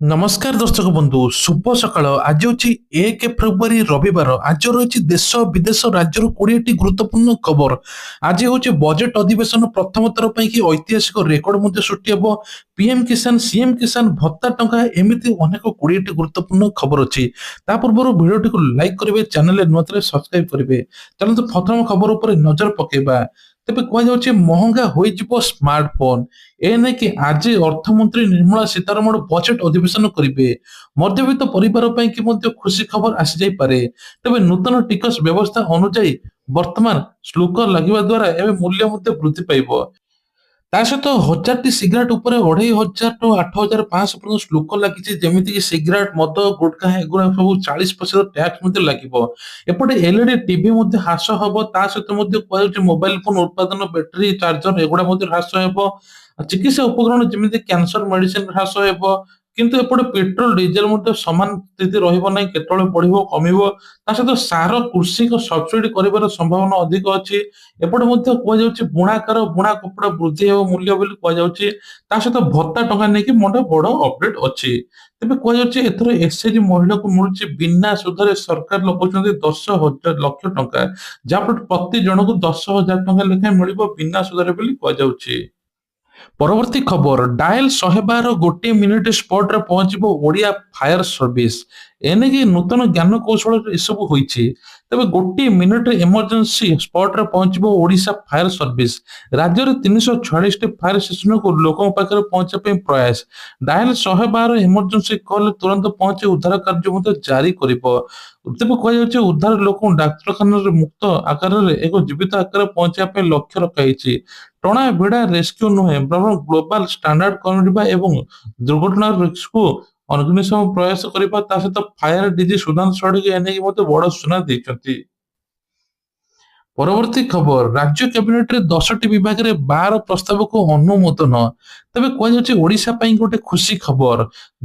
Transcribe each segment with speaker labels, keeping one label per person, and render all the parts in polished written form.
Speaker 1: ନମସ୍କାର ଦର୍ଶକ ବନ୍ଧୁ, ଶୁଭ ସକାଳ। ଆଜି ହେଉଛି 1 ଫେବୃଆରୀ ରବିବାର। ଆଜି ରହିଛି ଦେଶ ବିଦେଶ ରାଜ୍ୟର 20ଟି ଗୁରୁତ୍ୱପୂର୍ଣ୍ଣ ଖବର। ଆଜି ହେଉଛି ବଜେଟ ଅଧିବେଶନ, ପ୍ରଥମ ଥର ପାଇଁ କି ଐତିହାସିକ ରେକର୍ଡ ମଧ୍ୟ ସୃଷ୍ଟି ହେବ। ପିଏମ କିଷାନ, ସିଏମ କିଷାନ ଭତ୍ତା ଟଙ୍କା, ଏମିତି ଅନେକ 20ଟି ଗୁରୁତ୍ୱପୂର୍ଣ୍ଣ ଖବର ଅଛି। ତା ପୂର୍ବରୁ ଭିଡିଓଟିକୁ ଲାଇକ୍ କରିବେ, ଚ୍ୟାନେଲରେ ନୂଆ ଥିଲେ ସବସ୍କ୍ରାଇବ କରିବେ। ଚାଲନ୍ତୁ ପ୍ରଥମ ଖବର ଉପରେ ନଜର ପକେଇବା। ତେବେ କୁହାଯାଉଛି ମହଙ୍ଗା ହୋଇଯିବ ସ୍ମାର୍ଟଫୋନ। ଏ ନେଇକି ଆଜି ଅର୍ଥମନ୍ତ୍ରୀ ନିର୍ମଳା ସୀତାରମଣ ବଜେଟ ଅଧିବେଶନ କରିବେ। ମଧ୍ୟବିତ୍ତ ପରିବାର ପାଇଁ କି ମଧ୍ୟ ଖୁସି ଖବର ଆସିଯାଇପାରେ। ତେବେ ନୂତନ ଟିକସ ବ୍ୟବସ୍ଥା ଅନୁଯାୟୀ ବର୍ତ୍ତମାନ ଶୁଳ୍କ ଲାଗିବା ଦ୍ୱାରା ଏବେ ମୂଲ୍ୟ ମଧ୍ୟ ବୃଦ୍ଧି ପାଇବ। ତା ସହିତ 1000ଟି ସିଗାରେଟ ଉପରେ 2500 ଟୁ 8500 ପର୍ଯ୍ୟନ୍ତ ଶୁଳ୍କ ଲାଗିଛି। ଯେମିତିକି ସିଗାରେଟ, ମଦ, ଗୁଟଖା ଏଗୁଡ଼ା ସବୁ 40% ଟ୍ୟାକ୍ସ ମଧ୍ୟ ଲାଗିବ। ଏପଟେ ଏଲଇଡି ଟିଭି ମଧ୍ୟ ହ୍ରାସ ହେବ। ତା ସହିତ ମଧ୍ୟ କୁହାଯାଉଛି ମୋବାଇଲ ଫୋନ ଉତ୍ପାଦନ, ବ୍ୟାଟେରୀ, ଚାର୍ଜର ଏଗୁଡ଼ା ମଧ୍ୟ ହ୍ରାସ ହେବ। ଚିକିତ୍ସା ଉପକରଣ ଯେମିତି କ୍ୟାନ୍ସର ମେଡିସିନ ହ୍ରାସ ହେବ। କିନ୍ତୁ ଏପଟେ ପେଟ୍ରୋଲ ଡିଜେଲ ମଧ୍ୟ ସମାନ ସ୍ଥିତି ରହିବ ନାହିଁ, କେତେବେଳେ ବଢିବ କମିବ। ତା ସହିତ ସାର, କୃଷିକୁ ସବସିଡି କରିବାର ସମ୍ଭାବନା ଅଧିକ ଅଛି। ଏପଟେ ମଧ୍ୟ କୁହାଯାଉଛି ବୁଣାକାର ବୁଣା କପଡ଼ା ବୃଦ୍ଧି ହେବ ମୂଲ୍ୟ ବୋଲି କୁହାଯାଉଛି। ତା ସହିତ ଭତ୍ତା ଟଙ୍କା ନେଇକି ଗୋଟେ ବଡ ଅପଡେଟ ଅଛି। ତେବେ କୁହାଯାଉଛି ଏଥର ଏସଏଚଜି ମହିଳାକୁ ମିଳୁଛି ବିନା ସୁଧରେ, ସରକାର ଲଗାଉଛନ୍ତି 10,000 ଲକ୍ଷ ଟଙ୍କା। ଯାହାଫଳରେ ପ୍ରତି ଜଣକୁ 10,000 ଟଙ୍କା ଲେଖାଏଁ ମିଳିବ ବିନା ସୁଧରେ ବୋଲି କୁହାଯାଉଛି। ପରବର୍ତ୍ତୀ ଖବର, ଡାଏଲ 112 ଗୋଟିଏ ମିନିଟ ସ୍ପଟରେ ପହଞ୍ଚିବ ଓଡ଼ିଆ ଫାୟାର ସର୍ଭିସ। ଏନେକି ନୂତନ ଜ୍ଞାନ କୌଶଳରେ ଏସବୁ ହୋଇଛି। ତେବେ ଗୋଟିଏ ମିନିଟରେ ଏମର୍ଜେନ୍ସି ସ୍ପଟରେ ପହଞ୍ଚିବ ଓଡ଼ିଶା ଫାୟାର ସର୍ଭିସ। ରାଜ୍ୟରେ 346ଟି ଫାୟାର ଷ୍ଟେସନକୁ ଲୋକଙ୍କ ପାଖରେ ପହଞ୍ଚିବା ପାଇଁ ପ୍ରୟାସ। ଡାଏଲ 112 ଏମର୍ଜେନ୍ସି କଲରେ ତୁରନ୍ତ ପହଞ୍ଚି ଉଦ୍ଧାର କାର୍ଯ୍ୟ ମଧ୍ୟ ଜାରି କରିବ। ତେବେ କୁହାଯାଉଛି ଉଦ୍ଧାର ଲୋକଙ୍କୁ ଡାକ୍ତରଖାନାରେ ମୁକ୍ତ ଆକାରରେ ଏକ ଜୀବିତ ଆକାରରେ ପହଞ୍ଚିବା ପାଇଁ ଲକ୍ଷ୍ୟ ରଖାଯାଇଛି। ଟଣା ଭିଡା ରେସ୍କ୍ୟୁ ନୁହେଁ, ବରଂ ଗ୍ଲୋବାଲ ଷ୍ଟାଣ୍ଡାର୍ଡ କରିବା ଏବଂ ଦୁର୍ଘଟଣାର ରିସ୍କକୁ ଅଗ୍ନିଶମ ପ୍ରୟାସ କରିବା। ତା ସହିତ ଫାୟାର ଡିଜି ସୁଧାଂଶୁ ଷଡଙ୍ଗୀ ଏନେଇ ମଧ୍ୟ ବଡ ସୂଚନା ଦେଇଛନ୍ତି। ପରବର୍ତ୍ତୀ ଖବର, ରାଜ୍ୟ କ୍ୟାବିନେଟରେ 10ଟି ବିଭାଗରେ 12 ପ୍ରସ୍ତାବକୁ ଅନୁମୋଦନ। ତେବେ କୁହାଯାଉଛି ଓଡ଼ିଶା ପାଇଁ ଗୋଟେ ଖୁସି ଖବର।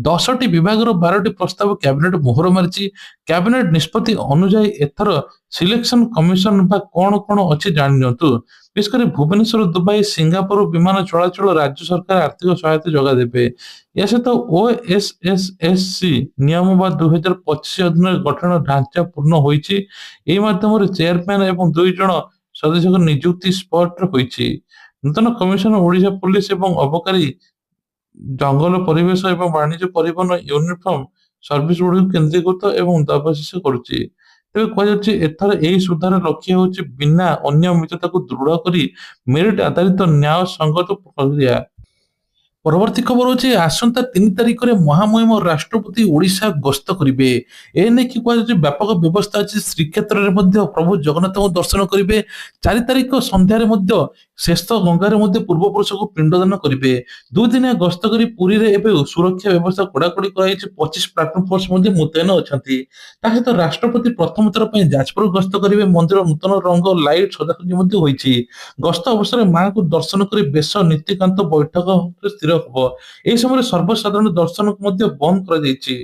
Speaker 1: 10ଟି ବିଭାଗର 12ଟି ପ୍ରସ୍ତାବ କ୍ୟାବିନେଟ ମୋହର ମାରିଛି। କ୍ୟାବିନେଟ ନିଷ୍ପତ୍ତି ଅନୁଯାୟୀ ଏଥର ସିଲେକ୍ସନ କମିଶନ ବା କଣ କଣ ଅଛି ଜାଣି ନିଅନ୍ତୁ। ବିଶେଷ କରି ଭୁବନେଶ୍ୱର, ଦୁବାଇ, ସିଙ୍ଗାପୁର ବିମାନ ଚଳାଚଳ ରାଜ୍ୟ ସରକାର ଆର୍ଥିକ ସହାୟତା ଯୋଗାଇ ଦେବେ। ଏହା ସହିତ ଓଏସଏସଏସସି ନିୟମ ବା 2025 ଅଧୀନରେ ଗଠନ ଢାଞ୍ଚା ପୂର୍ଣ୍ଣ ହୋଇଛି। ଏହି ମାଧ୍ୟମରେ ଚେୟାରମ୍ୟାନ ଏବଂ 2 ଜଣ ସଦସ୍ୟଙ୍କ ନିଯୁକ୍ତି ସ୍ପଷ୍ଟ ହୋଇଛି। ନୂତନ କମିଶନ ଓଡ଼ିଶା ପୁଲିସ ଏବଂ ଅବକାରୀ, ଜଙ୍ଗଲ, ପରିବେଶ ଏବଂ ବାଣିଜ୍ୟ, ପରିବହନ, ୟୁନିଫର୍ମ ସର୍ଭିସ ଗୁଡ଼ିକୁ କେନ୍ଦ୍ରୀକୃତ ଏବଂ ଦେବାଶିଷ କରୁଛି। ତେବେ କୁହାଯାଉଛି ଏଥର ଏହି ସୁଧାର ଲକ୍ଷ୍ୟ ହେଉଛି ବିନା ଅନିୟମିତତାକୁ ଦୃଢ଼ କରି ମେରିଟ ଆଧାରିତ ନ୍ୟାୟ ସଙ୍ଗତ ପ୍ରକ୍ରିୟା। ପରବର୍ତ୍ତୀ ଖବର ହଉଛି ଆସନ୍ତା 3 ତାରିଖରେ ମହାମହିମ ରାଷ୍ଟ୍ରପତି ଓଡ଼ିଶା ଗସ୍ତ କରିବେ। ଏ ନେଇକି କୁହାଯାଉଛି ବ୍ୟାପକ ବ୍ୟବସ୍ଥା ଅଛି। ଶ୍ରୀକ୍ଷେତ୍ରରେ ମଧ୍ୟ ପ୍ରଭୁ ଜଗନ୍ନାଥଙ୍କୁ ଦର୍ଶନ କରିବେ। 4 ତାରିଖ ସନ୍ଧ୍ୟାରେ ମଧ୍ୟ ଶେଷ ଗଙ୍ଗାରେ ମଧ୍ୟ ପୂର୍ବପୁରୁଷକୁ ପିଣ୍ଡଦାନ କରିବେ। 2 ଦିନିଆ ଗସ୍ତ କରି ପୁରୀରେ ଏବେ ସୁରକ୍ଷା ବ୍ୟବସ୍ଥା କଡାକଡି କରାଯାଇଛି। 25 ପ୍ଲାଟୁନ ଫୋର୍ସ ମଧ୍ୟ ମୁତୟନ ଅଛନ୍ତି। ତା ସହିତ ରାଷ୍ଟ୍ରପତି ପ୍ରଥମ ଥର ପାଇଁ ଯାଜପୁର ଗସ୍ତ କରିବେ। ମନ୍ଦିର ନୂତନ ରଙ୍ଗ, ଲାଇଟ୍ ସଜାସଜି ମଧ୍ୟ ହୋଇଛି। ଗସ୍ତ ଅବସରରେ ମାଙ୍କୁ ଦର୍ଶନ କରି ବେଶ ନୀତିକାନ୍ତ ବୈଠକରେ ସ୍ଥିର ହବ। ଏହି ସମୟରେ ସର୍ବସାଧାରଣ ଦର୍ଶନକୁ ମଧ୍ୟ ବନ୍ଦ କରାଯାଇଛି।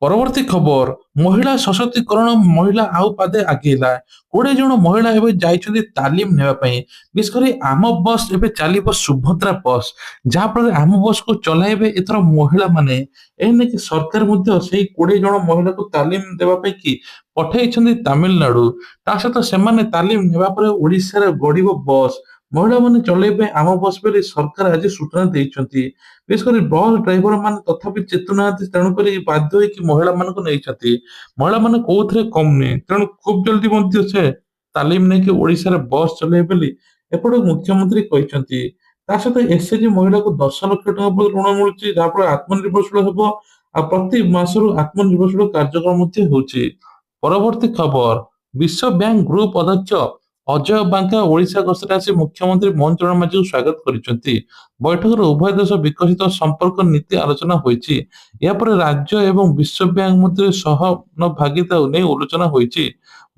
Speaker 1: ପରବର୍ତ୍ତୀ ଖବର, ମହିଳା ସଶକ୍ତିକରଣ, ମହିଳା ଆଉ ପାଦେ ଆଗେଇଲା। 20 ଜଣ ମହିଳା ଏବେ ଯାଇଛନ୍ତି ତାଲିମ ନେବା ପାଇଁ। ବିଶେଷ କରି ଆମ ବସ୍ ଏବେ ଚାଲିବ ସୁଭଦ୍ରା ବସ୍। ଯାହାଫଳରେ ଆମ ବସକୁ ଚଲାଇବେ ଏଥର ମହିଳାମାନେ। ଏ ନେଇକି ସରକାର ମଧ୍ୟ ସେଇ 20 ଜଣ ମହିଳାକୁ ତାଲିମ ଦେବା ପାଇଁ କି ପଠେଇଛନ୍ତି ତାମିଲନାଡୁ। ତା ସହିତ ସେମାନେ ତାଲିମ ନେବା ପରେ ଓଡ଼ିଶାରେ ଗଡିବ ବସ୍। ମହିଳାମାନେ ଚଲେଇବେ ଆମ ବସ୍ ବୋଲି ସରକାର ଆଜି ସୂଚନା ଦେଇଛନ୍ତି। ବିଶେଷ କରି ବସ୍ ଡ୍ରାଇଭର ମାନେ ତଥାପି ଚେତୁନାହାନ୍ତି, ତେଣୁକରି ବାଧ୍ୟ ହୋଇକି ମହିଳାମାନଙ୍କୁ ନେଇଛନ୍ତି। ମହିଳାମାନେ କୋଉଥିରେ କମ୍ ନୁହେଁ, ତେଣୁ ଖୁବ ଜଲ୍ଦି ମଧ୍ୟ ସେ ତାଲିମ ନେଇକି ଓଡ଼ିଶାରେ ବସ୍ ଚଲେଇବେ ବୋଲି ଏପଟେ ମୁଖ୍ୟମନ୍ତ୍ରୀ କହିଛନ୍ତି। ତା ସହିତ ଏସଏଚଜି ମହିଳାକୁ 10 ଲକ୍ଷ ଟଙ୍କା ପର୍ଯ୍ୟନ୍ତ ଋଣ ମିଳୁଛି, ଯାହାଫଳରେ ଆତ୍ମନିର୍ଭରଶୀଳ ହେବ। ଆଉ ପ୍ରତି ମାସରୁ ଆତ୍ମନିର୍ଭରଶୀଳ କାର୍ଯ୍ୟକ୍ରମ ମଧ୍ୟ ହେଉଛି। ପରବର୍ତ୍ତୀ ଖବର, ବିଶ୍ୱ ବ୍ୟାଙ୍କ ଗ୍ରୁପ ଅଧ୍ୟକ୍ଷ ଅଜୟ ବାଙ୍କା ଓଡ଼ିଶା ଗସ୍ତରେ ଆସି ମୁଖ୍ୟମନ୍ତ୍ରୀ ମୋହନ ଚରଣ ମାଝୀଙ୍କୁ ସ୍ୱାଗତ କରିଛନ୍ତି। ବୈଠକରେ ଉଭୟ ଦେଶ ବିକଶିତ ସମ୍ପର୍କ ନୀତି ଆଲୋଚନା ହୋଇଛି। ଏହାପରେ ରାଜ୍ୟ ଏବଂ ବିଶ୍ୱ ବ୍ୟାଙ୍କ ମଧ୍ୟରେ ସହଭାଗିତା ନେଇ ଆଲୋଚନା ହୋଇଛି।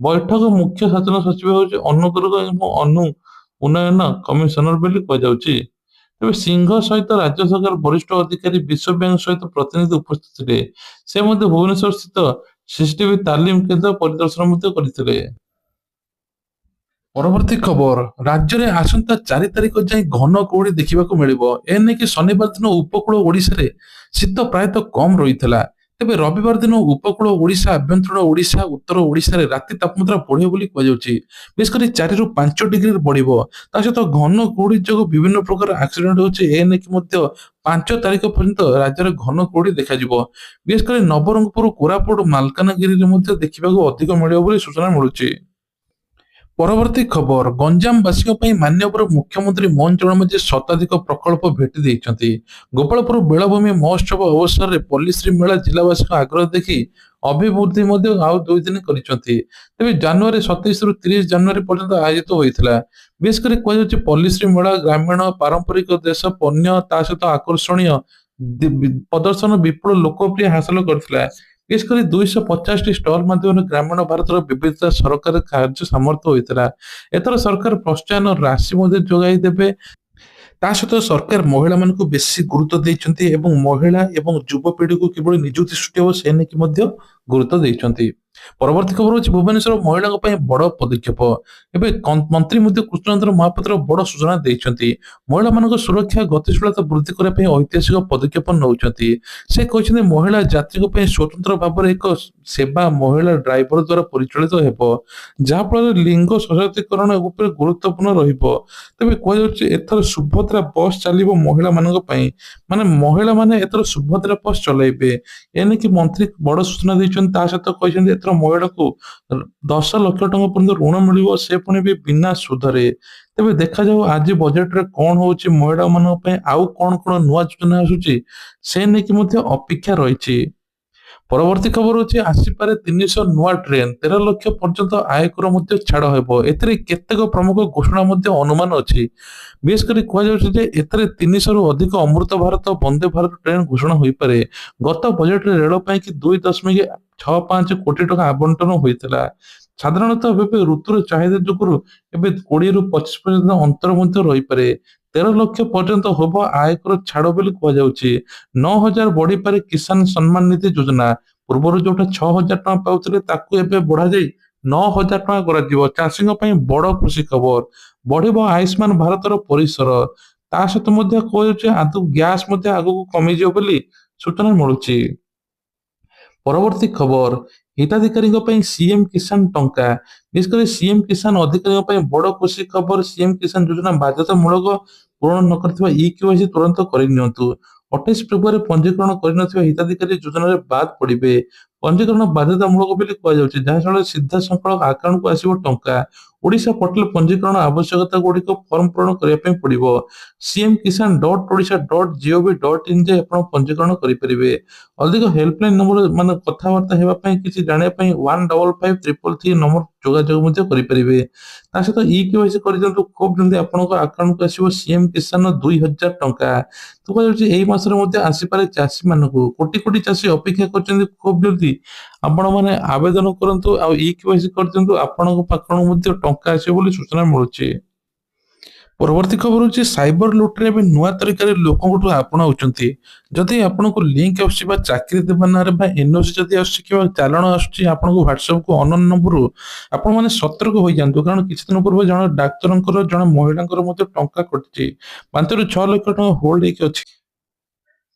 Speaker 1: ବୈଠକ ମୁଖ୍ୟ ଶାସନ ସଚିବ ହେଉଛି ଅନୁଦୁର୍ଗ ଏବଂ ଅନୁ ଉନ୍ନୟନ କମିଶନର ବୋଲି କୁହାଯାଉଛି। ତେବେ ସିଂହ ସହିତ ରାଜ୍ୟ ସରକାର ବରିଷ୍ଠ ଅଧିକାରୀ, ବିଶ୍ୱ ବ୍ୟାଙ୍କ ସହିତ ପ୍ରତିନିଧି ଉପସ୍ଥିତ ଥିଲେ। ସେ ମଧ୍ୟ ଭୁବନେଶ୍ୱର ସ୍ଥିତ ସିସିଟିଭି ତାଲିମ କେନ୍ଦ୍ର ପରିଦର୍ଶନ ମଧ୍ୟ କରିଥିଲେ। ପରବର୍ତ୍ତୀ ଖବର, ରାଜ୍ୟରେ ଆସନ୍ତା 4 ତାରିଖ ଯାଏଁ ଘନ କୁହୁଡି ଦେଖିବାକୁ ମିଳିବ। ଏନେଇକି ଶନିବାର ଦିନ ଉପକୂଳ ଓଡ଼ିଶାରେ ଶୀତ ପ୍ରାୟତଃ କମ୍ ରହିଥିଲା। ତେବେ ରବିବାର ଦିନ ଉପକୂଳ ଓଡ଼ିଶା, ଆଭ୍ୟନ୍ତରୀଣ ଓଡ଼ିଶା, ଉତ୍ତର ଓଡ଼ିଶାରେ ରାତି ତାପମାତ୍ରା ବଢ଼ିବ ବୋଲି କୁହାଯାଉଛି। ବିଶେଷ କରି 4ରୁ 5 ଡିଗ୍ରୀ ବଢ଼ିବ। ତା ସହିତ ଘନ କୁହୁଡି ଯୋଗୁଁ ବିଭିନ୍ନ ପ୍ରକାର ଆକ୍ସିଡେଣ୍ଟ ହେଉଛି। ଏ ନେଇକି ମଧ୍ୟ 5 ତାରିଖ ପର୍ଯ୍ୟନ୍ତ ରାଜ୍ୟରେ ଘନ କୁହୁଡି ଦେଖାଯିବ। ବିଶେଷ କରି ନବରଙ୍ଗପୁର, କୋରାପୁଟ, ମାଲକାନଗିରିରେ ମଧ୍ୟ ଦେଖିବାକୁ ଅଧିକ ମିଳିବ ବୋଲି ସୂଚନା ମିଳୁଛି। ପରବର୍ତ୍ତୀ ଖବର, ଗଞ୍ଜାମବାସୀଙ୍କ ପାଇଁ ମାନ୍ୟବର ମୁଖ୍ୟମନ୍ତ୍ରୀ ମୋହନ ଚରଣ ମାଝୀ ଶତାଧିକ ପ୍ରକଳ୍ପ ଭେଟି ଦେଇଛନ୍ତି। ଗୋପାଳପୁର ବେଳାଭୂମି ମହୋତ୍ସବ ଅବସରରେ ପଲ୍ଲୀଶ୍ରୀ ମେଳା ଜିଲ୍ଲାବାସୀଙ୍କ ଆଗ୍ରହ ଦେଖି ଅଭିବୃଦ୍ଧି ମଧ୍ୟ ଆଉ 2 ଦିନ କରିଛନ୍ତି। ତେବେ ଜାନୁଆରୀ 27ରୁ 30 ଜାନୁଆରୀ ପର୍ଯ୍ୟନ୍ତ ଆୟୋଜିତ ହୋଇଥିଲା। ବିଶେଷ କରି କୁହାଯାଉଛି ପଲ୍ଲୀଶ୍ରୀ ମେଳା ଗ୍ରାମୀଣ ପାରମ୍ପରିକ ଦେଶ ପଣ୍ୟ ତା ସହିତ ଆକର୍ଷଣୀୟ ପ୍ରଦର୍ଶନ ବିପୁଳ ଲୋକପ୍ରିୟ ହାସଲ କରିଥିଲା। ବିଶେଷ କରି 250ଟି ଷ୍ଟଲ ମାଧ୍ୟମରେ ଗ୍ରାମୀଣ ଭାରତର ବିବିଧତା ସରକାର କାର୍ଯ୍ୟ ସାମର୍ଥ୍ୟ ହୋଇଥିଲା। ଏଥର ସରକାର ପ୍ରୋତ୍ସାହନ ରାଶି ମଧ୍ୟ ଯୋଗାଇ ଦେବେ। ତା ସହିତ ସରକାର ମହିଳାମାନଙ୍କୁ ବେଶୀ ଗୁରୁତ୍ୱ ଦେଇଛନ୍ତି ଏବଂ ମହିଳା ଏବଂ ଯୁବପିଢ଼ିକୁ କିଭଳି ନିଯୁକ୍ତି ସୃଷ୍ଟି ହେବ ସେ ନେଇକି ମଧ୍ୟ ଗୁରୁତ୍ୱ ଦେଇଛନ୍ତି। ପରବର୍ତ୍ତୀ ଖବର ହେଉଛି ଭୁବନେଶ୍ୱର ମହିଳାଙ୍କ ପାଇଁ ବଡ଼ ପଦକ୍ଷେପ। ଏବେ ମନ୍ତ୍ରୀ ମଧ୍ୟ କୃଷ୍ଣଚନ୍ଦ୍ର ମହାପାତ୍ର ବଡ଼ ସୂଚନା ଦେଇଛନ୍ତି। ମହିଳାମାନଙ୍କ ସୁରକ୍ଷା ଗତିଶୀଳତା ବୃଦ୍ଧି କରିବା ପାଇଁ ଐତିହାସିକ ପଦକ୍ଷେପ ନେଉଛନ୍ତି। ସେ କହିଛନ୍ତି ମହିଳା ଯାତ୍ରୀଙ୍କ ପାଇଁ ସ୍ୱତନ୍ତ୍ର ଭାବରେ ଏକ ସେବା ମହିଳା ଡ୍ରାଇଭର ଦ୍ୱାରା ପରିଚାଳିତ ହେବ, ଯାହାଫଳରେ ଲିଙ୍ଗ ସଶକ୍ତିକରଣ ଉପରେ ଗୁରୁତ୍ୱପୂର୍ଣ୍ଣ ରହିବ। ତେବେ କୁହାଯାଉଛି ଏଥର ସୁଭଦ୍ରା ବସ୍ ଚାଲିବ ମହିଳାମାନଙ୍କ ପାଇଁ, ମାନେ ମହିଳାମାନେ ଏଥର ସୁଭଦ୍ରା ବସ୍ ଚଲାଇବେ। ଏନେକି ମନ୍ତ୍ରୀ ବଡ଼ ସୂଚନା ଦେଇଛନ୍ତି। ତା ସହିତ କହିଛନ୍ତି ଏଥର ମହିଳାକୁ 10 ଲକ୍ଷ ଟଙ୍କା ପର୍ଯ୍ୟନ୍ତ ଋଣ ମିଳିବ, ସେ ପୁଣି ବି ବିନା ସୁଧରେ। ତେବେ ଦେଖାଯାଉ ଆଜି ବଜେଟରେ କଣ ହଉଛି, ମହିଳାମାନଙ୍କ ପାଇଁ ଆଉ କଣ କଣ ନୂଆ ଯୋଜନା ଆସୁଛି ସେ ନେଇକି ମଧ୍ୟ ଅପେକ୍ଷା ରହିଛି। ପରବର୍ତ୍ତୀ ଖବର ହେଉଛି ଆସିପାରେ 300 ନୂଆ ଟ୍ରେନ, 13 ଲକ୍ଷ ପର୍ଯ୍ୟନ୍ତ ଆୟକର ମଧ୍ୟ ଛାଡ଼ ହେବ। ଏଥିରେ କେତେକ ପ୍ରମୁଖ ଘୋଷଣା ମଧ୍ୟ ଅନୁମାନ ଅଛି। ବିଶେଷ କରି କୁହାଯାଉଛି ଯେ ଏଥିରେ 300ରୁ ଅଧିକ ଅମୃତ ଭାରତ, ବନ୍ଦେ ଭାରତ ଟ୍ରେନ ଘୋଷଣା ହୋଇପାରେ। ଗତ ବଜେଟରେ ରେଳ ପାଇଁ କି 2.65 କୋଟି ଟଙ୍କା ଆବଣ୍ଟନ ହୋଇଥିଲା। ସାଧାରଣତଃ ଏବେ ଋତୁର ଚାହିଦା ଯୋଗୁଁ ଏବେ 20ରୁ 25 ପର୍ଯ୍ୟନ୍ତ ଅନ୍ତର ମଧ୍ୟ ରହିପାରେ। 13 ଲକ୍ଷ ପର୍ଯ୍ୟନ୍ତ ହେବ ଆୟକର ଛାଡ଼ ବୋଲି କୁହାଯାଉଛି। 9,000 ବଢିପାରେ କିଷାନ ସମ୍ମାନ ନିଧି ଯୋଜନା। ପୂର୍ବରୁ ଯୋଉଟା 6,000 ଟଙ୍କା ପାଉଥିଲେ ତାକୁ ଏବେ ବଢାଯାଇ 9,000 ଟଙ୍କା କରାଯିବ। ଚାଷୀଙ୍କ ପାଇଁ ବଡ ଖୁସି ଖବର। ବଢିବ ଆୟୁଷ୍ମାନ ଭାରତର ପରିସର। ତା ସହିତ ମଧ୍ୟ କୁହାଯାଉଛି ଆଦୌ ଗ୍ୟାସ୍ ମଧ୍ୟ ଆଗକୁ କମିଯିବ ବୋଲି ସୂଚନା ମିଳୁଛି। ପରବର୍ତ୍ତୀ ଖବର, ହିତାଧିକାରୀଙ୍କ ପାଇଁ ସିଏମ କିଷାନ ଟଙ୍କା। ବିଶେଷ କରି ସିଏମ କିଷାନ ଅଧିକାରୀଙ୍କ ପାଇଁ ବଡ ଖୁସି ଖବର। ସିଏମ କିଷାନ ଯୋଜନା ବାଧ୍ୟତାମୂଳକ ପୂରଣ ନ କରିଥିବା ଇକେୱାଇସି ତୁରନ୍ତ କରିନିଅନ୍ତୁ। 28 ଫେବୃଆରୀ ପଞ୍ଜୀକରଣ କରିନଥିବା ହିତାଧିକାରୀ ଯୋଜନାରେ ବାଦ ପଡିବେ। ପଞ୍ଜୀକରଣ ବାଧ୍ୟତାମୂଳକ ବୋଲି କୁହାଯାଉଛି, ଯାହାଫଳରେ ସିଧାସଳଖ ଆକାଉଣ୍ଟକୁ ଆସିବ ଟଙ୍କା। ଓଡ଼ିଶା ପୋର୍ଟାଲ ପଞ୍ଜୀକରଣ ଆବଶ୍ୟକତା ଗୁଡ଼ିକ ଫର୍ମ ପୂରଣ କରିବା ପାଇଁ ପଡିବ। ସିଏମ କିଷାନ .odisha.gov.in ରେ ଆପଣ ପଞ୍ଜୀକରଣ କରିପାରିବେ। ଅଧିକ ହେଲ୍ପଲାଇନ ନମ୍ବର ମାନେ କଥାବାର୍ତ୍ତା ହେବା ପାଇଁ, କିଛି ଜାଣିବା ପାଇଁ 1553333 ନମ୍ବର ଯୋଗାଯୋଗ ମଧ୍ୟ କରିପାରିବେ। ତା ସହିତ ଇକେୱାଇସି କରିଦିଅନ୍ତୁ। ଖୁବ୍ ଜଲ୍ଦି ଆପଣଙ୍କ ଆକାଉଣ୍ଟକୁ ଆସିବ ସିଏମ କିଷାନ 2,000 ଟଙ୍କା। ତ କୁହାଯାଉଛି ଏଇ ମାସରେ ମଧ୍ୟ ଆସିପାରେ ଚାଷୀ ମାନଙ୍କୁ। କୋଟି କୋଟି ଚାଷୀ ଅପେକ୍ଷା କରିଛନ୍ତି। ଖୁବ୍ ଜଲ୍ଦି ଆପଣ ମାନେ ଆବେଦନ କରନ୍ତୁ ଆଉ ଇକେୱାଇସି କରିଦିଅନ୍ତୁ, ଆପଣଙ୍କ ପାଖକୁ ମଧ୍ୟ ଟଙ୍କା ଆସିବ ବୋଲି ସୂଚନା ମିଳୁଛି। ପରବର୍ତ୍ତୀ ଖବର ହେଉଛି ସାଇବର ଲୁଟରେ ଏବେ ନୂଆ ତରିକାରେ ଲୋକଙ୍କଠୁ ଆପଣାଉଛନ୍ତି। ଯଦି ଆପଣଙ୍କୁ ଲିଙ୍କ ଆସୁଛି ବା ଚାକିରି ଦେବା ନାଁରେ ବା ଏନଓସି ଯଦି ଆସୁଛି କିମ୍ବା ଚାଲାଣ ଆସୁଛି ଆପଣଙ୍କ ହ୍ୱାଟ୍ସଆପକୁ ଅନନ୍ୟ ନମ୍ବରରୁ, ଆପଣମାନେ ସତର୍କ ହୋଇଯାଆନ୍ତୁ। କାରଣ କିଛି ଦିନ ପୂର୍ବେ ଜଣେ ଡାକ୍ତରଙ୍କର, ଜଣେ ମହିଳାଙ୍କର ମଧ୍ୟ ଟଙ୍କା କଟିଛି। 5ରୁ 6 ଲକ୍ଷ ଟଙ୍କା ହୋଲ୍ଡ ହେଇକି ଅଛି।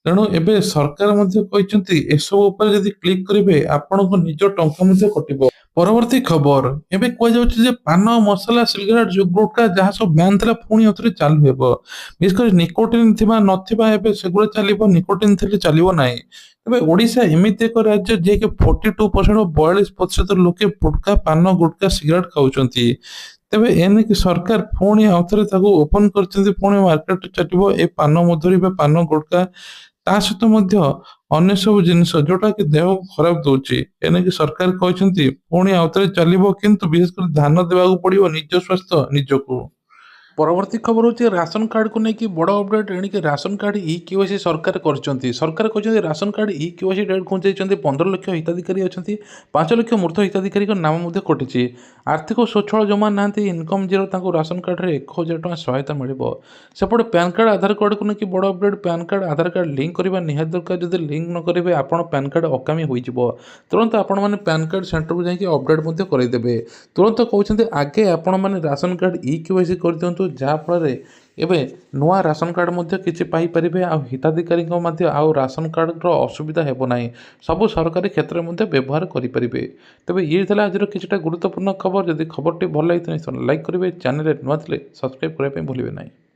Speaker 1: ତେଣୁ ଏବେ ସରକାର ମଧ୍ୟ କହିଛନ୍ତି ଏସବୁ ଉପରେ ଯଦି କ୍ଲିକ୍ କରିବେ ଆପଣଙ୍କ ନିଜ ଟଙ୍କା ମଧ୍ୟ କଟିବ। ପରବର୍ତ୍ତୀ ଖବର, ଏବେ କୁହାଯାଉଛି ଯେ ପାନ, ମସଲା, ସିଗାରେଟ, ଗୁଟଖା ଯାହା ସବୁ ବ୍ୟାନ୍ ଥିଲା ପୁଣି ଆଉଥରେ ଚାଲୁ ହେବ। ବିଶେଷ କରି ନିକୋଟିନ୍ ଥିବା ନଥିବା ଏବେ ସେଗୁଡ଼ା ଚାଲିବ, ନିକୋଟିନ୍ ଥିଲେ ଚାଲିବ ନାହିଁ। ତେବେ ଓଡ଼ିଶା ଏମିତି ଏକ ରାଜ୍ୟ ଯିଏକି 42% 42% ଲୋକେ ଗୁଟଖା, ପାନ, ଗୁଟଖା, ସିଗାରେଟ ଖାଉଛନ୍ତି। ତେବେ ଏନେକି ସରକାର ପୁଣି ଆଉଥରେ ତାକୁ ଓପନ କରିଛନ୍ତି। ପୁଣି ମାର୍କେଟ ଚାଲିବ ଏ ପାନ ମଧୁରୀ ବା ପାନ, ଗୁଟଖା, ତା ସହିତ ମଧ୍ୟ ଅନ୍ୟ ସବୁ ଜିନିଷ ଯୋଉଟା କି ଦେହ ଖରାପ ଦଉଛି। ଏନେକି ସରକାର କହିଛନ୍ତି ପୁଣି ଆଉଥରେ ଚାଲିବ, କିନ୍ତୁ ବିଶେଷ କରି ଧ୍ୟାନ ଦେବାକୁ ପଡିବ ନିଜ ସ୍ୱାସ୍ଥ୍ୟ ନିଜକୁ। ପରବର୍ତ୍ତୀ ଖବର ହେଉଛି ରାସନ କାର୍ଡ଼କୁ ନେଇକି ବଡ଼ ଅପଡେଟ୍ ଏଣିକି ରାସନ କାର୍ଡ଼ ଇ-KYC ସରକାର କରିଛନ୍ତି। ସରକାର କହିଛନ୍ତି ରାସନ କାର୍ଡ଼ ଇ-KYC ଡେଟ୍ ଘୁଞ୍ଚେଇଛନ୍ତି। 15 ଲକ୍ଷ ହିତାଧିକାରୀ ଅଛନ୍ତି। 5 ଲକ୍ଷ ମୃତ ହିତାଧିକାରୀଙ୍କ ନାମ ମଧ୍ୟ କଟିଛି। ଆର୍ଥିକ ସ୍ୱଚ୍ଛଳ ଯେଉଁମାନେ ନାହାନ୍ତି, ଇନକମ୍ ଜିରୋ, ତାଙ୍କୁ ରାସନ କାର୍ଡ଼ରେ 1000 ଟଙ୍କା ସହାୟତା ମିଳିବ। ସେପଟେ ପ୍ୟାନ୍ କାର୍ଡ଼ ଆଧାର କାର୍ଡ଼କୁ ନେଇକି ବଡ଼ ଅପଡେଟ୍। ପ୍ୟାନ୍ କାର୍ଡ଼ ଆଧାର କାର୍ଡ଼ ଲିଙ୍କ୍ କରିବା ନିହାତି ଦରକାର। ଯଦି ଲିଙ୍କ୍ ନ କରିବେ ଆପଣ ପ୍ୟାନ୍ କାର୍ଡ଼ ଅକାମୀ ହୋଇଯିବ। ତୁରନ୍ତ ଆପଣମାନେ ପ୍ୟାନ୍ କାର୍ଡ଼ ସେଣ୍ଟରକୁ ଯାଇକି ଅପଡେଟ୍ ମଧ୍ୟ କରାଇଦେବେ। ତୁରନ୍ତ କହୁଛନ୍ତି ଆଗେ ଆପଣମାନେ ରାସନ କାର୍ଡ଼ ଇ-KYC କରିଦିଅନ୍ତୁ, ଯାହାଫଳରେ ଏବେ ନୂଆ ରାସନ କାର୍ଡ଼ ମଧ୍ୟ କିଛି ପାଇପାରିବେ। ଆଉ ହିତାଧିକାରୀଙ୍କ ମଧ୍ୟ ଆଉ ରାସନ କାର୍ଡ଼ର ଅସୁବିଧା ହେବ ନାହିଁ। ସବୁ ସରକାରୀ କ୍ଷେତ୍ରରେ ମଧ୍ୟ ବ୍ୟବହାର କରିପାରିବେ। ତେବେ ଇଏ ଥିଲା ଆଜିର କିଛିଟା ଗୁରୁତ୍ୱପୂର୍ଣ୍ଣ ଖବର। ଯଦି ଖବରଟି ଭଲ ଲାଗିଥିଲା ନିଶ୍ଚୟ ଲାଇକ୍ କରିବେ। ଚ୍ୟାନେଲରେ ନୂଆ ଥିଲେ ସବସ୍କ୍ରାଇବ୍ କରିବା ପାଇଁ ଭୁଲିବେ ନାହିଁ।